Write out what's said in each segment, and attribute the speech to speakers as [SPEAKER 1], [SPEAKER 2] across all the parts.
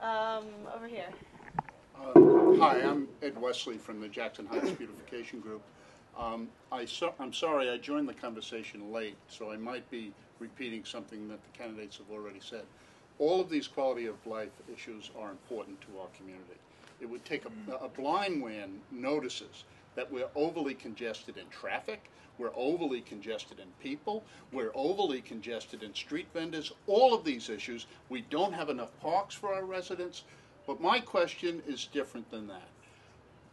[SPEAKER 1] Over here.
[SPEAKER 2] Hi, I'm Ed Wesley from the Jackson Heights Beautification Group. I'm sorry I joined the conversation late, so I might be repeating something that the candidates have already said. All of these quality of life issues are important to our community. It would take a blind man notices that we're overly congested in traffic, we're overly congested in people, we're overly congested in street vendors, all of these issues. We don't have enough parks for our residents, but my question is different than that.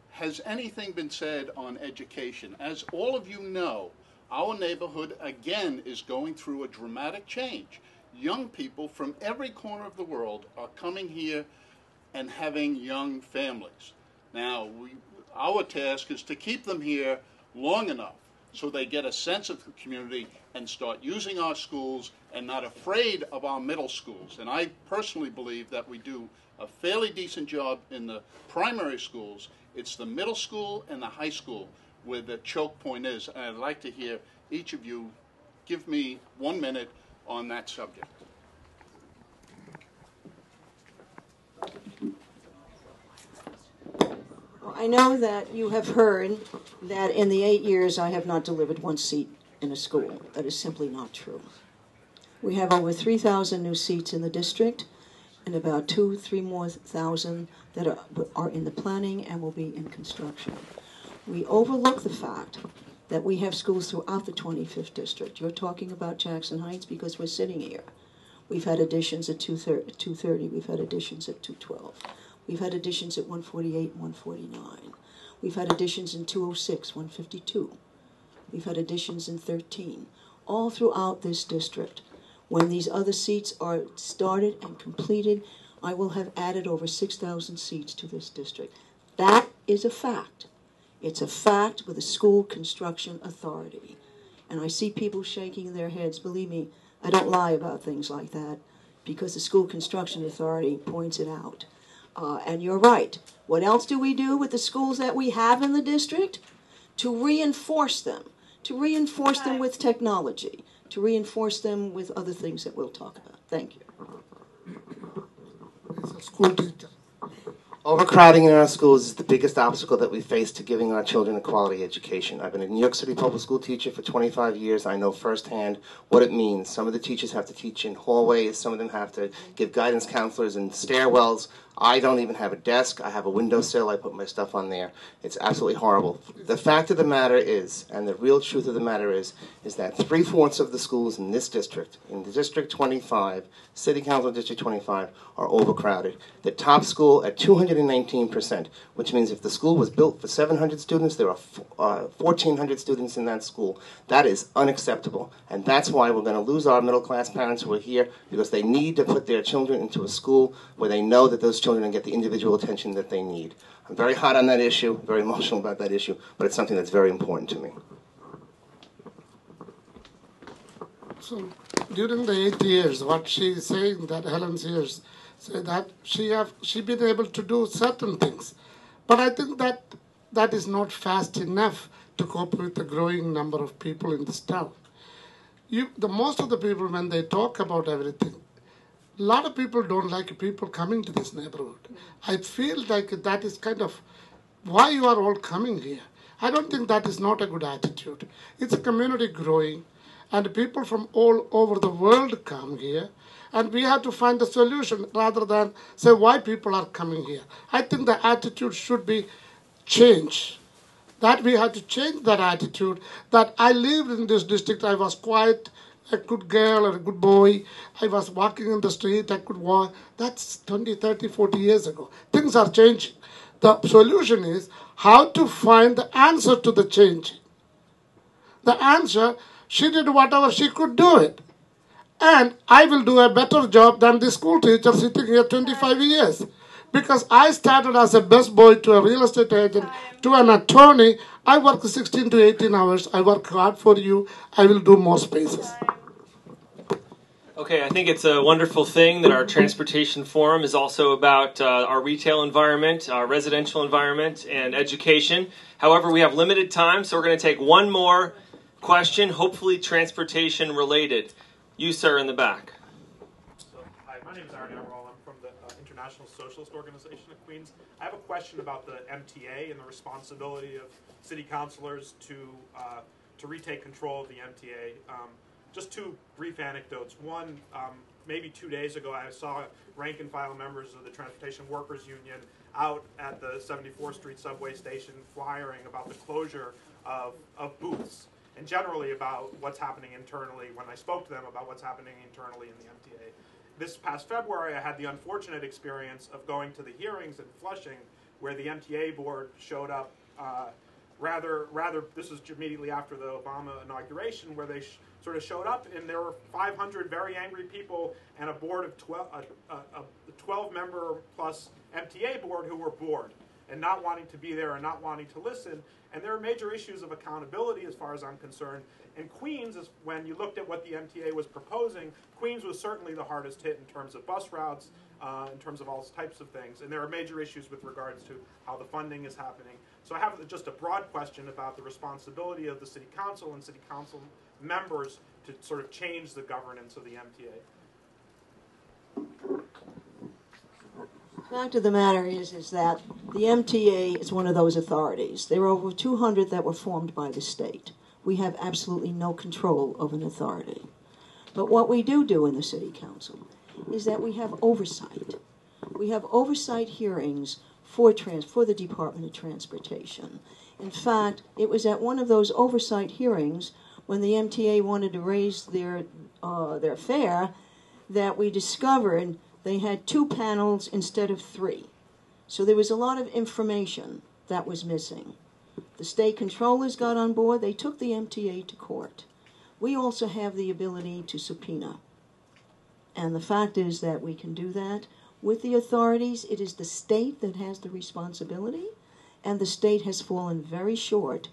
[SPEAKER 2] Has anything been said on education? As all of you know, our neighborhood again is going through a dramatic change. Young people from every corner of the world are coming here and having young families. Now, our task is to keep them here long enough so they get a sense of the community and start using our schools and not afraid of our middle schools. And I personally believe that we do a fairly decent job in the primary schools. It's the middle school and the high school where the choke point is. And I'd like to hear each of you give me 1 minute on that subject.
[SPEAKER 3] I know that you have heard that in the 8 years I have not delivered one seat in a school. That is simply not true. We have over 3,000 new seats in the district and about 2,000–3,000 more that are in the planning and will be in construction. We overlook the fact that we have schools throughout the 25th district. You're talking about Jackson Heights because we're sitting here. We've had additions at 230. We've had additions at 212. We've had additions at 148 and 149. We've had additions in 206, 152. We've had additions in 13, all throughout this district. When these other seats are started and completed, I will have added over 6,000 seats to this district. That is a fact. It's a fact with the School Construction Authority. And I see people shaking their heads. Believe me, I don't lie about things like that because the School Construction Authority points it out. And you're right. What else do we do with the schools that we have in the district? To reinforce them. To reinforce them with technology. To reinforce them with other things that we'll talk about. Thank you.
[SPEAKER 4] As a school teacher.
[SPEAKER 5] Overcrowding in our schools is the biggest obstacle that we face to giving our children a quality education. I've been a New York City public school teacher for 25 years. I know firsthand what it means. Some of the teachers have to teach in hallways. Some of them have to give guidance counselors in stairwells. I don't even have a desk. I have a windowsill. I put my stuff on there. It's absolutely horrible. The fact of the matter is, and the real truth of the matter is that 3/4 of the schools in this district, in the District 25, City Council District 25, are overcrowded. The top school at 219%, which means if the school was built for 700 students, there are 1,400 students in that school. That is unacceptable. And that's why we're going to lose our middle-class parents who are here, because they need to put their children into a school where they know that those children get the individual attention that they need. I'm very hot on that issue, very emotional about that issue, but it's something that's very important to me.
[SPEAKER 4] So during the 8 years, what she is saying, that Helen's years, say that she been able to do certain things. But I think that is not fast enough to cope with the growing number of people in this town. Most of the people, when they talk about everything, a lot of people don't like people coming to this neighborhood. I feel like that is kind of why you are all coming here. I don't think that is not a good attitude. It's a community growing, and people from all over the world come here, and we have to find a solution rather than say why people are coming here. I think the attitude should be changed. That we have to change that attitude, that I lived in this district, I was quite a good girl or a good boy. I was walking in the street, I could walk. That's 20, 30, 40 years ago. Things are changing. The solution is how to find the answer to the change. The answer, she did whatever she could do it. And I will do a better job than the school teacher sitting here 25 years. Because I started as a busboy to a real estate agent to an attorney. I work 16 to 18 hours. I work hard for you. I will do more spaces.
[SPEAKER 6] Okay, I think it's a wonderful thing that our transportation forum is also about our retail environment, our residential environment, and education. However, we have limited time, so we're going to take one more question, hopefully transportation related. You, sir, in the back.
[SPEAKER 7] Hi, my name is Aaron Emerald. I'm from the International
[SPEAKER 1] National Socialist Organization of Queens. I have a question about the MTA and the responsibility of city councilors to retake control of the MTA. Just two brief anecdotes. One, maybe 2 days ago, I saw rank and file members of the Transportation Workers Union out at the 74th Street subway station flyering about the closure of booths, and generally about what's happening internally. When I spoke to them about what's happening internally in the MTA. This past February, I had the unfortunate experience of going to the hearings in Flushing, where the MTA board showed up rather, this was immediately after the Obama inauguration, where they sort of showed up, and there were 500 very angry people and a board of 12-member plus MTA board who were bored and not wanting to be there and not wanting to listen. And there are major issues of accountability as far as I'm concerned. And Queens, when you looked at what the MTA was proposing, Queens was certainly the hardest hit in terms of bus routes, in terms of all types of things. And there are major issues with regards to how the funding is happening. So I have just a broad question about the responsibility of the City Council and City Council members to sort of change the governance of the MTA.
[SPEAKER 3] The fact of the matter is that the MTA is one of those authorities. There were over 200 that were formed by the state. We have absolutely no control of an authority. But what we do in the City Council is that we have oversight. We have oversight hearings for the Department of Transportation. In fact, it was at one of those oversight hearings when the MTA wanted to raise their fare that we discovered they had 2 panels instead of 3. So there was a lot of information that was missing. The state controllers got on board. They took the MTA to court. We also have the ability to subpoena. And the fact is that we can do that with the authorities. It is the state that has the responsibility, and the state has fallen very short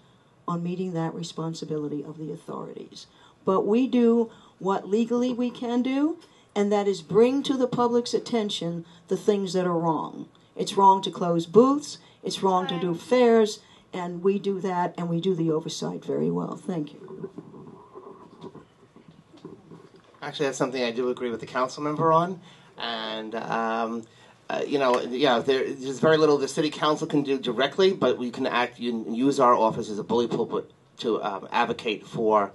[SPEAKER 3] on meeting that responsibility of the authorities. But we do what legally we can do, and that is bring to the public's attention the things that are wrong. It's wrong to close booths, it's wrong to do fairs, and we do that, and we do the oversight very well. Thank you.
[SPEAKER 5] Actually, that's something I do agree with the council member on. And, there's very little the city council can do directly, but we can use our office as a bully pulpit to advocate for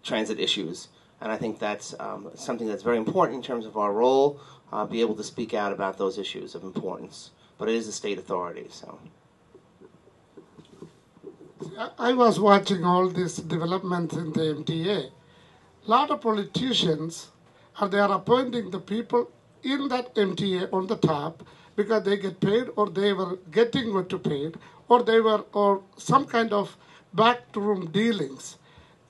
[SPEAKER 5] transit issues. And I think that's something that's very important in terms of our role, be able to speak out about those issues of importance. But it is a state authority, so.
[SPEAKER 4] I was watching all this development in the MTA. A lot of politicians, they are appointing the people in that MTA on the top because they get paid, or they were getting what to paid, or some kind of backroom dealings.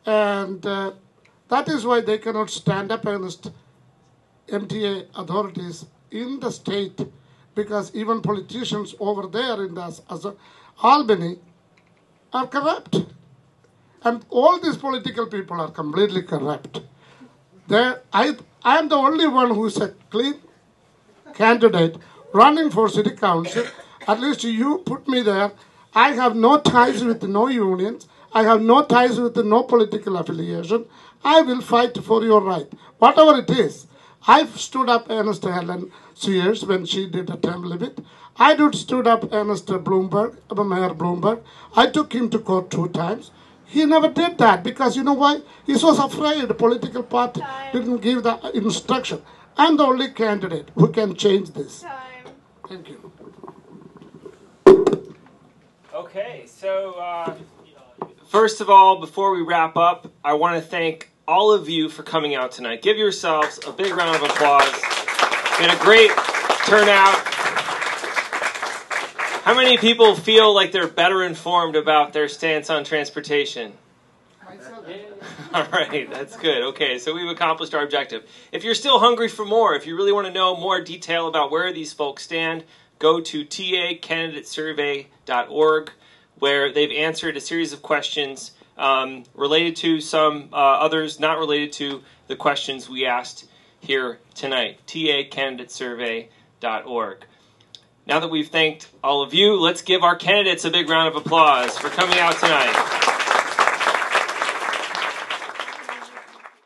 [SPEAKER 4] And that is why they cannot stand up against MTA authorities in the state, because even politicians over there in Albany are corrupt. And all these political people are completely corrupt. I am the only one who is a clean candidate running for city council. At least you put me there. I have no ties with no unions. I have no ties with no political affiliation. I will fight for your right, whatever it is. I've stood up against Helen Sears when she did a term limit. I stood up against Mayor Bloomberg. I took him to court 2 times. He never did that because you know why? He was afraid the political party didn't give the instruction. I'm the only candidate who can change this. Thank you.
[SPEAKER 6] Okay, so first of all, before we wrap up, I want to thank all of you for coming out tonight. Give yourselves a big round of applause. It's been a great turnout. How many people feel like they're better informed about their stance on transportation? All right, that's good. Okay, so we've accomplished our objective. If you're still hungry for more, if you really want to know more detail about where these folks stand, go to tacandidatesurvey.org, where they've answered a series of questions related to some others not related to the questions we asked here tonight. tacandidatesurvey.org. Now that we've thanked all of you, let's give our candidates a big round of applause for coming out tonight.